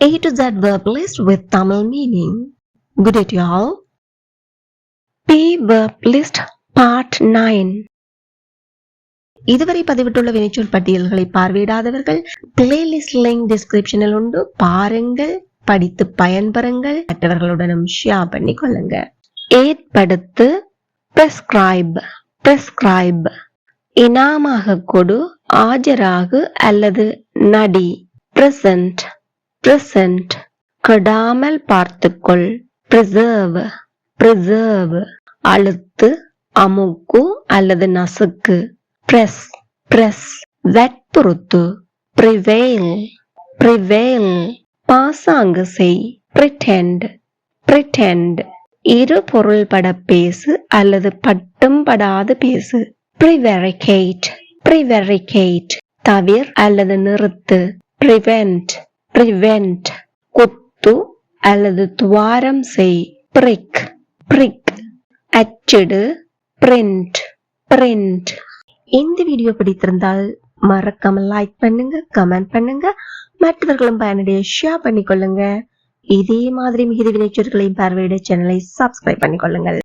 A to Z verb list with Tamil meaning. Good day to you all. P verb list part 9. இதுவரை பதிவிட்டுள்ள வினைச்சொல் பட்டியல்களை பார்வையிடாதவர்கள் playlist link டிஸ்கிரிப்ஷனில் உண்டு, பாருங்கள், படித்து பயன்பெறுங்கள், மற்றவர்களுடனும் ஷேர் பண்ணி கொள்ளுங்க. ஏற்படுத்து prescribe, prescribe. இனாமாக கொடு, ஆஜராகு அல்லது நடி. present, present. கெடாமல் பார்த்துக்கொள். preserve, preserve. அழுத்து, அமுக்கு அல்லது நசுக்கு. press, press. வற்புறுத்து. prevail, prevail. பாசாங்கு செய். pretend, pretend. இரு பொருள்பட பேசு அல்லது பட்டும் படாது பேசு. prevaricate, prevaricate. தவிர் அல்லது நிறுத்து. prevent, prevent. குத்து அல்லது துவாரம் செய். prick, prick. அச்சிடு. print, print. இந்த வீடியோ பிடித்திருந்தால் மறக்காம லைக் பண்ணுங்க, கமெண்ட் பண்ணுங்க, மற்றவர்களும் பயனடைய ஷேர் பண்ணிக்கொள்ளுங்க. இதே மாதிரி மிகுதி வினைச்சொற்களையும் பார்வையிட சேனலை சப்ஸ்கிரைப் பண்ணிக்கொள்ளுங்கள்.